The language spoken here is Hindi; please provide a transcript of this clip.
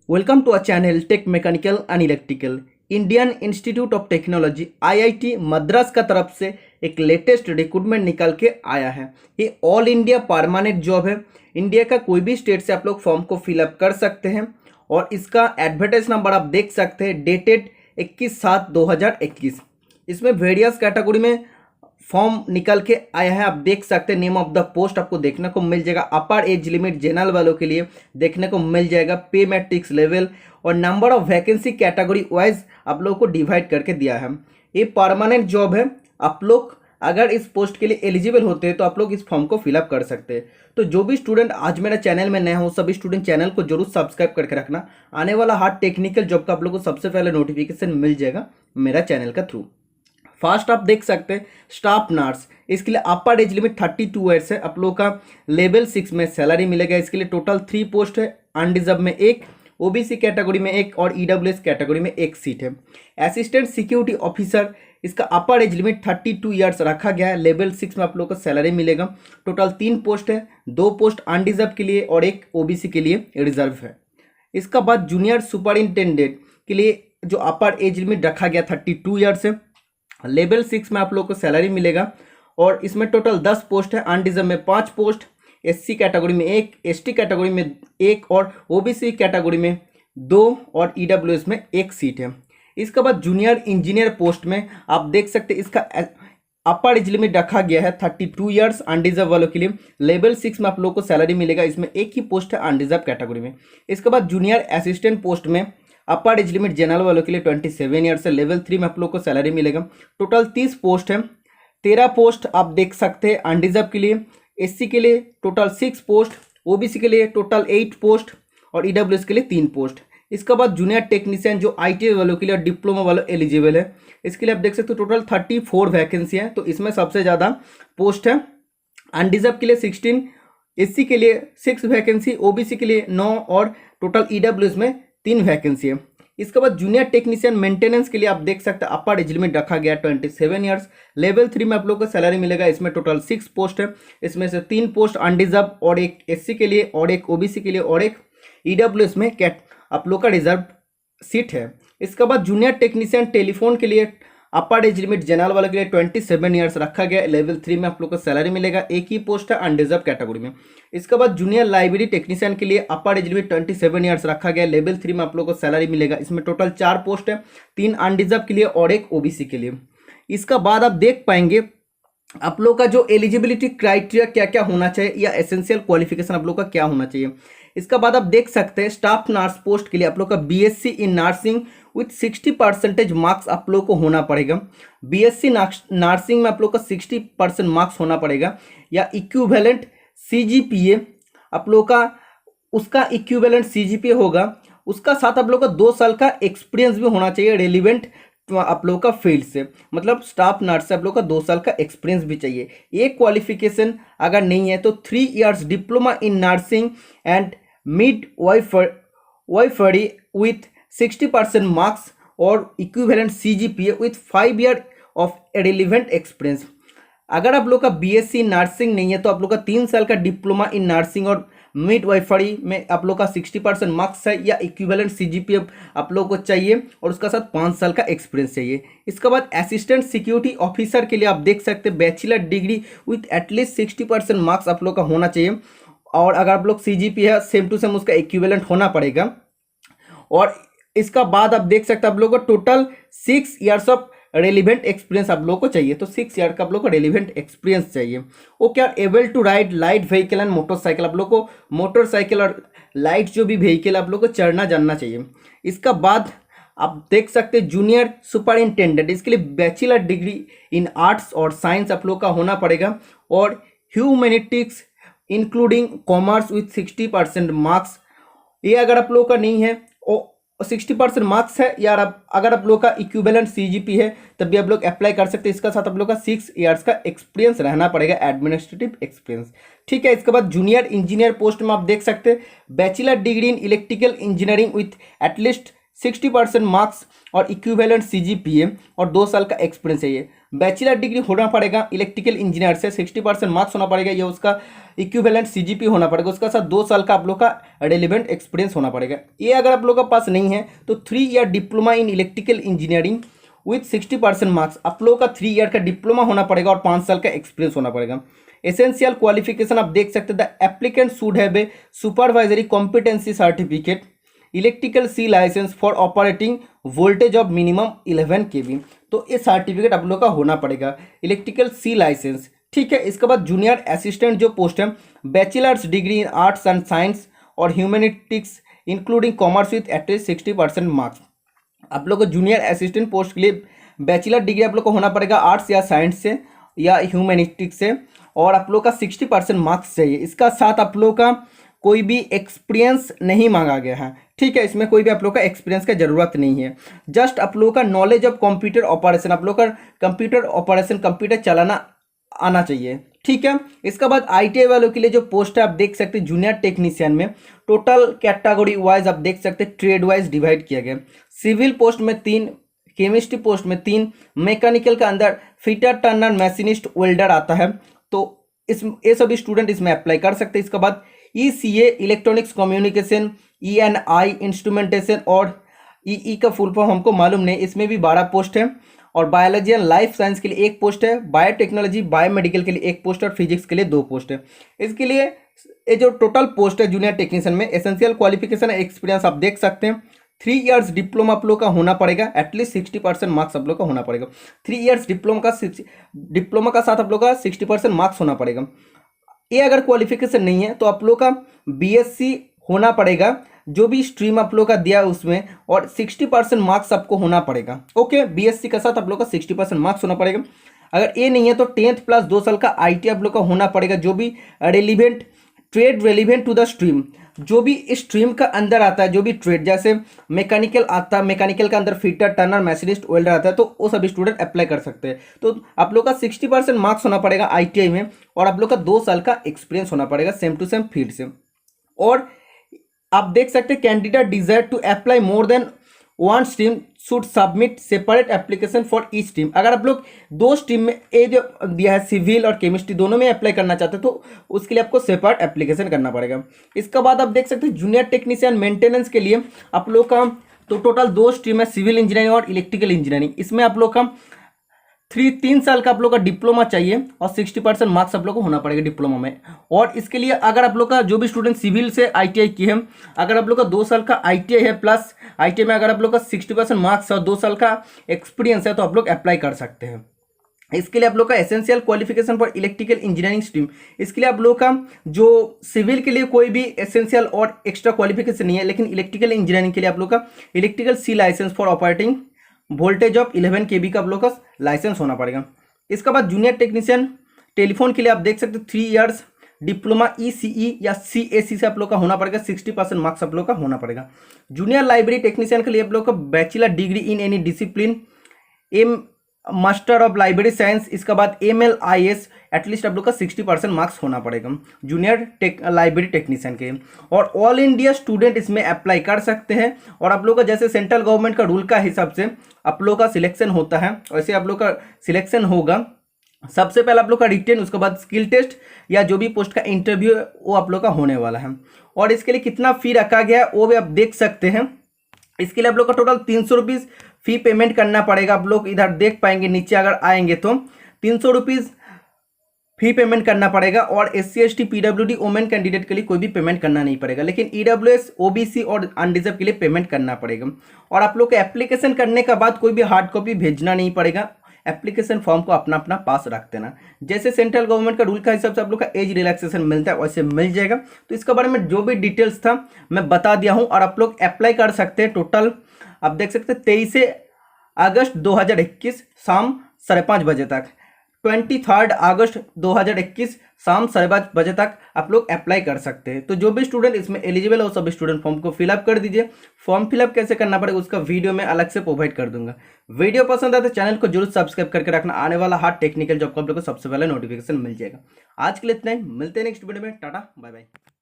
Welcome to a channel tech mechanical and electrical. Indian Institute of Technology IIT Madras का तरफ से एक लेटेस्ट रिक्रूटमेंट निकल के आया है। ये ऑल इंडिया परमानेंट जॉब है। इंडिया का कोई भी स्टेट से आप लोग फॉर्म को फिलअप कर सकते हैं और इसका एडवर्टाइज नंबर आप देख सकते हैं, डेटेड 21/7/2021। इसमें वेरियस कैटेगरी में फॉर्म निकल के आया है। आप देख सकते हैं नेम ऑफ द पोस्ट आपको देखने को मिल जाएगा। अपर एज लिमिट जनरल वालों के लिए देखने को मिल जाएगा। पे मैट्रिक्स लेवल और number of vacancy category wise आप लोगों को डिवाइड करके दिया है। ये परमानेंट जॉब है। आप लोग अगर इस पोस्ट के लिए एलिजिबल होते हैं तो आप लोग इस फॉर्म को फिलअप कर सकते हैं। तो जो भी स्टूडेंट आज मेरा चैनल में नया हो, सभी स्टूडेंट चैनल को जरूर सब्सक्राइब करके रखना। आने वाला हार्ड टेक्निकल जॉब का आप लोग को सबसे पहले नोटिफिकेशन मिल जाएगा मेरा चैनल का थ्रू। फर्स्ट आप देख सकते हैं स्टाफ नर्स, इसके लिए अपर एज लिमिट 32 ईयर्स है। आप लोगों का लेवल 6 में सैलरी मिलेगा। इसके लिए टोटल 3 पोस्ट है। अनडिजर्व में 1, ओबीसी कैटेगरी में 1 और ईडब्ल्यूएस कैटेगरी में 1 सीट है। असिस्टेंट सिक्योरिटी ऑफिसर, इसका अपर एज लिमिट 32 ईयर्स रखा गया है। लेवल 6 में आप लोगों को सैलरी मिलेगा। टोटल 3 पोस्ट है। 2 पोस्ट अनडिजर्व के लिए और 1 ओबीसी के लिए रिजर्व है। इसका बाद जूनियर सुपरिंटेंडेंट के लिए जो अपर एज लिमिट रखा गया 32 ईयर्स है। लेवल 6 में आप लोग को सैलरी मिलेगा और इसमें टोटल 10 पोस्ट है। अनडिजर्व में 5 पोस्ट, एससी कैटेगरी में 1, एसटी कैटेगरी में 1 और ओबीसी कैटेगरी में 2 और ईडब्ल्यूएस में 1 सीट है। इसके बाद जूनियर इंजीनियर पोस्ट में आप देख सकते हैं इसका अपर एज लिमिट रखा गया है 32 ईयर्स अनडिजर्व वालों के लिए। लेवल 6 में आप लोग को सैलरी मिलेगा। इसमें 1 ही पोस्ट है अनडिजर्व कैटेगरी में। इसके बाद जूनियर असिस्टेंट पोस्ट में अपर एज लिमिट जनरल वालों के लिए 27 ईयर्स है। लेवल 3 में आप लोग को सैलरी मिलेगा। टोटल 30 पोस्ट है। 13 पोस्ट आप देख सकते हैं अनडिजर्व के लिए। एससी के लिए टोटल 6 पोस्ट, ओबीसी के लिए टोटल 8 पोस्ट और ईडब्ल्यूएस के लिए 3 पोस्ट। इसके बाद जूनियर टेक्नीशियन जो आईटीआई वालों के लिए और डिप्लोमा वालों एलिजिबल है, इसके लिए आप देख सकते हो टोटल 34 वैकेंसी है। तो इसमें सबसे ज़्यादा पोस्ट है। अनडिजर्व के लिए 16, एससी के लिए 6 वैकेंसी, ओबीसी के लिए 9 और टोटल ईडब्ल्यूएस में 3 वैकेंसी है। इसके बाद जूनियर टेक्नीशियन मेंटेनेंस के लिए आप देख सकते हैं अपर एज लिमिट रखा गया 27 ईयर्स। लेवल 3 में आप लोग को सैलरी मिलेगा। इसमें टोटल 6 पोस्ट है। इसमें से 3 पोस्ट अनडिजर्व और 1 एससी के लिए और 1 ओबीसी के लिए और 1 ईडब्ल्यूएस में आप लोग का रिजर्व सीट है। इसके बाद जूनियर टेक्नीशियन टेलीफोन के लिए अपर एज लिमिट जनरल वाले के लिए 27 ईयर्स रखा गया। लेवल 3 में आप लोग को सैलरी मिलेगा। 1 ही पोस्ट है अनडिजर्व कैटेगरी में। इसके बाद जूनियर लाइब्रेरी टेक्नीशियन के लिए अपर एज लिमिट 27 ईयर्स रखा गया। लेवल 3 में आप लोग को सैलरी मिलेगा। इसमें टोटल 4 पोस्ट है, 3 अनडिजर्व के लिए और 1 ओबीसी के लिए। इसका बाद आप देख पाएंगे आप लोग का जो एलिजिबिलिटी क्राइटेरिया क्या क्या होना चाहिए या एसेंशियल क्वालिफिकेशन आप लोग का क्या होना चाहिए। इसका बाद आप देख सकते हैं स्टाफ नर्स पोस्ट के लिए आप लोग का BSc in nursing with 60% marks आप लोग को होना पड़ेगा। बीएससी नर्सिंग में आप लोग का 60% मार्क्स होना पड़ेगा या इक्विवेलेंट सीजीपीए आप लोग का उसका इक्विवेलेंट सीजीपीए होगा। उसका साथ आप लोग का 2 साल का एक्सपीरियंस भी होना चाहिए रेलिवेंट आप लोग का फील्ड से। मतलब स्टाफ नर्स से आप लोग का 2 साल का एक्सपीरियंस भी चाहिए। ये क्वालिफिकेशन अगर नहीं है तो 3 years diploma in nursing and midwifery with 60% marks और equivalent CGPA with 5 year of relevant experience. अगर आप लोग का बीएससी नर्सिंग नहीं है तो आप लोग का 3 साल का डिप्लोमा इन नर्सिंग और मिड वाइफरी में आप लोग का 60% मार्क्स है या इक्विवेलेंट सीजीपीए आप लोग को चाहिए और उसका साथ 5 साल का एक्सपीरियंस चाहिए। इसके बाद असिस्टेंट सिक्योरिटी ऑफिसर के लिए आप देख सकते हैं bachelor degree with at least 60% marks आप लोग का होना चाहिए और अगर आप लोग सीजीपीए है सेम टू सेम उसका इक्विवेलेंट होना पड़ेगा। और इसका बाद आप देख सकते हैं आप लोग को total 6 years of relevant experience आप लोग को चाहिए। तो 6 ईयर का आप लोग को रेलिवेंट एक्सपीरियंस चाहिए। वो क्या able to ride light vehicle and motorcycle, आप लोग को मोटरसाइकिल और लाइट जो भी व्हीकल आप लोग को चढ़ना जानना चाहिए। इसका बाद आप देख सकते हैं जूनियर सुपरिंटेंडेंट, इसके लिए बैचलर डिग्री इन आर्ट्स और साइंस आप लोग का होना पड़ेगा और ह्यूमैनिटिक्स इंक्लूडिंग कॉमर्स विथ 60% मार्क्स। ये अगर आप लोग का नहीं है और 60% मार्क्स है यार, अगर आप लोग का इक्विवेलेंट सीजीपी है तब भी आप लोग अप्लाई कर सकते हैं। इसका साथ आप लोग का 6 इयर्स का एक्सपीरियंस रहना पड़ेगा, एडमिनिस्ट्रेटिव एक्सपीरियंस। ठीक है। इसके बाद जूनियर इंजीनियर पोस्ट में आप देख सकते हैं bachelor degree in electrical engineering with at least 60% marks और इक्विवेलेंट सीजीपीए और 2 साल का एक्सपीरियंस चाहिए। बैचलर डिग्री होना पड़ेगा इलेक्ट्रिकल इंजीनियर से, 60% मार्क्स होना पड़ेगा, ये उसका इक्विवेलेंट सीजीपी होना पड़ेगा, उसका साथ 2 साल का आप लोग का रेलिवेंट एक्सपीरियंस होना पड़ेगा। ये अगर आप लोग का पास नहीं है तो 3 year diploma in electrical engineering with 60% marks आप लोग का 3 ईयर का डिप्लोमा होना पड़ेगा और 5 साल का एक्सपीरियंस होना पड़ेगा। एसेंशियल क्वालिफिकेशन आप देख सकते हैं, the applicant should have a supervisory competency certificate, electrical C licence for operating voltage of minimum 11 kV। तो ये सर्टिफिकेट आप लोग का होना पड़ेगा, इलेक्ट्रिकल सी लाइसेंस, ठीक है। इसके बाद जूनियर असिस्टेंट जो पोस्ट है, bachelors degree in arts and science और humanities including commerce with at least 60% marks. आप लोग को जूनियर असिस्टेंट पोस्ट के लिए बैचलर डिग्री आप लोग को होना पड़ेगा आर्ट्स या साइंस से या ह्यूमैनिटीज से, और आप लोग का 60% मार्क्स चाहिए। इसका साथ आप लोग का कोई भी एक्सपीरियंस नहीं मांगा गया है, ठीक है। इसमें कोई भी आप लोग का एक्सपीरियंस का जरूरत नहीं है, जस्ट आप लोग का नॉलेज ऑफ कंप्यूटर ऑपरेशन, आप लोग का कंप्यूटर ऑपरेशन कंप्यूटर चलाना आना चाहिए, ठीक है। इसके बाद आईटीआई वालों के लिए जो पोस्ट है आप देख सकते हैं जूनियर टेक्नीशियन में टोटल कैटेगरी वाइज आप देख सकते हैं ट्रेड वाइज डिवाइड किया गया। सिविल पोस्ट में 3, केमिस्ट्री पोस्ट में 3, मैकेनिकल के अंदर फिटर टर्नर मशीनिस्ट वेल्डर आता है, तो ये सभी स्टूडेंट इसमें अप्लाई कर सकते हैं। इसके बाद ECA electronics communication, ENI instrumentation और ईई का फुल फॉर्म हमको मालूम नहीं, इसमें भी 12 पोस्ट है। और बायोलॉजी एंड लाइफ साइंस के लिए 1 पोस्ट है, बायोटेक्नोलॉजी बायोमेडिकल के लिए 1 पोस्ट है और फिजिक्स के लिए 2 पोस्ट है। इसके लिए ये जो टोटल पोस्ट है जूनियर टेक्नीशियन में, एसेंशियल क्वालिफिकेशन एक्सपीरियंस आप देख सकते हैं 3 इयर्स डिप्लोमा आप लोग का होना पड़ेगा, एटलीस्ट 60% मार्क्स आप लोग का होना पड़ेगा। 3 इयर्स डिप्लोमा का साथ आप लोग का 60% मार्क्स होना पड़ेगा। ये अगर क्वालिफिकेशन नहीं है तो आप लोग का बीएससी होना पड़ेगा, जो भी स्ट्रीम आप लोग का दिया है उसमें, और 60% मार्क्स आपको होना पड़ेगा, ओके। बीएससी के साथ आप लोग का 60% मार्क्स होना पड़ेगा। अगर ये नहीं है तो 10th प्लस 2 साल का आईटीआई आप लोग का होना पड़ेगा, जो भी relevant trade relevant to the stream, जो भी स्ट्रीम का अंदर आता है, जो भी ट्रेड, जैसे मैकेनिकल आता है, मैकेनिकल के अंदर फिटर टर्नर मशीनिस्ट वेल्डर आता है, तो वो सभी स्टूडेंट अप्लाई कर सकते हैं। तो आप लोग का 60% मार्क्स होना पड़ेगा आईटीआई में, और आप लोग का 2 साल का एक्सपीरियंस होना पड़ेगा सेम टू सेम फील्ड से। और आप देख सकते हैं candidate desire to apply more than 1 stream should submit separate application for each stream. अगर आप लोग 2 स्ट्रीम में ये जो दिया है सिविल और केमिस्ट्री दोनों में अप्लाई करना चाहते हैं तो उसके लिए आपको सेपरेट एप्लीकेशन करना पड़ेगा। इसके बाद आप देख सकते हैं जूनियर टेक्नीशियन मेंटेनेंस के लिए आप लोग का तो टोटल 2 स्ट्रीम है, सिविल इंजीनियरिंग और इलेक्ट्रिकल इंजीनियरिंग। इसमें आप लोग का 3 साल का आप लोग का डिप्लोमा चाहिए और 60% मार्क्स आप लोग को होना पड़ेगा डिप्लोमा में। और इसके लिए अगर आप लोग का जो भी स्टूडेंट सिविल से आईटीआई की है, अगर आप लोग का 2 साल का आईटीआई है प्लस आईटीआई में अगर आप लोग का 60% मार्क्स और 2 साल का एक्सपीरियंस है तो आप लोग अप्लाई कर सकते हैं। इसके लिए आप लोग का essential qualification for electrical engineering stream, इसके लिए आप लोग का जो सिविल के लिए कोई भी एसेंशियल और एक्स्ट्रा क्वालिफिकेशन नहीं है, लेकिन इलेक्ट्रिकल इंजीनियरिंग के लिए आप लोग का electrical C licence for operating voltage of 11 kV का आप लोग का लाइसेंस होना पड़ेगा। इसके बाद जूनियर टेक्नीशियन टेलीफोन के लिए आप देख सकते हैं 3 इयर्स डिप्लोमा ईसीई या सीएसी से आप लोग का होना पड़ेगा, 60% मार्क्स आप लोग का होना पड़ेगा। जूनियर लाइब्रेरी टेक्नीशियन के लिए आप लोग का bachelor degree in any discipline, M master of library science, इसके बाद MLIS एटलीस्ट आप लोग का 60% मार्क्स होना पड़ेगा जूनियर लाइब्रेरी टेक्नीशियन के। और ऑल इंडिया स्टूडेंट इसमें अप्लाई कर सकते हैं। और आप लोग का जैसे सेंट्रल गवर्नमेंट का रूल का हिसाब से आप लोग का सिलेक्शन होता है, वैसे आप लोग का सिलेक्शन होगा। सबसे पहले आप लोग का रिटेन, उसके बाद स्किल टेस्ट या जो भी पोस्ट का इंटरव्यू वो आप लोग का होने वाला है। और इसके लिए कितना फी रखा गया है वो भी आप देख सकते हैं। इसके लिए आप लोग का टोटल 300 रुपीज़ फी पेमेंट करना पड़ेगा। आप लोग इधर देख पाएंगे, नीचे अगर आएंगे तो 300 रुपीज़ फी पेमेंट करना पड़ेगा। और SC ST PWD women candidate के लिए कोई भी पेमेंट करना नहीं पड़ेगा, लेकिन EWS OBC और अनरिजर्व के लिए पेमेंट करना पड़ेगा। और आप लोग को एप्लीकेशन करने के बाद कोई भी हार्ड कॉपी भेजना नहीं पड़ेगा, एप्लीकेशन फॉर्म को अपना अपना पास रख देना। जैसे सेंट्रल गवर्नमेंट का रूल का हिसाब से आप लोग का एज रिलैक्सेशन मिलता है वैसे मिल जाएगा। तो इसके बारे में जो भी डिटेल्स था मैं बता दिया हूँ, और आप लोग अप्लाई कर सकते हैं। टोटल आप देख सकते हैं 23 अगस्त 2021 शाम 5:30 बजे तक, 23 अगस्त 2021 शाम 5:30 बजे तक आप लोग अप्लाई कर सकते हैं। तो जो भी स्टूडेंट इसमें एलिजिबल है वो सभी स्टूडेंट फॉर्म को फिलअप कर दीजिए। फॉर्म फिलअप कैसे करना पड़ेगा उसका वीडियो में अलग से प्रोवाइड कर दूंगा। वीडियो पसंद आए तो चैनल को जरूर सब्सक्राइब करके रखना, आने वाला हर टेक्निकल जॉब का आप लोग को सबसे पहले नोटिफिकेशन मिल जाएगा। आज के लिए इतना ही, मिलते हैं नेक्स्ट वीडियो में। Tata bye bye.